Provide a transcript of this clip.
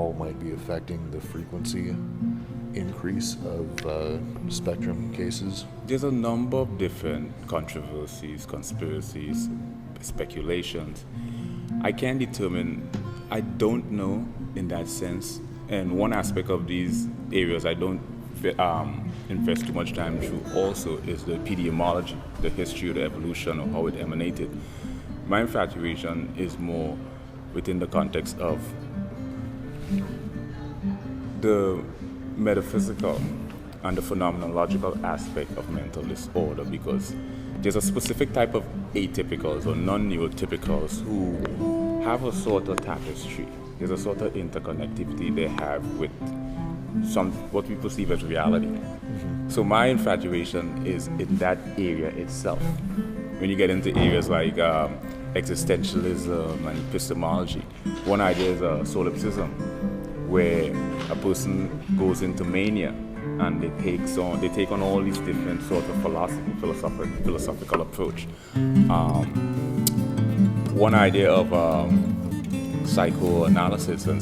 all might be affecting the frequency increase of spectrum cases? There's a number of different controversies, conspiracies, speculations. I can't determine, I don't know in that sense. And one aspect of these areas I don't invest too much time through also is the epidemiology, the history of the evolution of how it emanated. My infatuation is more within the context of the metaphysical and the phenomenological aspect of mental disorder, because there's a specific type of atypicals or non-neurotypicals who have a sort of tapestry. There's a sort of interconnectivity they have with what we perceive as reality. Mm-hmm. So my infatuation is in that area itself. When you get into areas like existentialism and epistemology, one idea is solipsism, where a person goes into mania and they take on all these different sort of philosophical approach. One idea of psychoanalysis and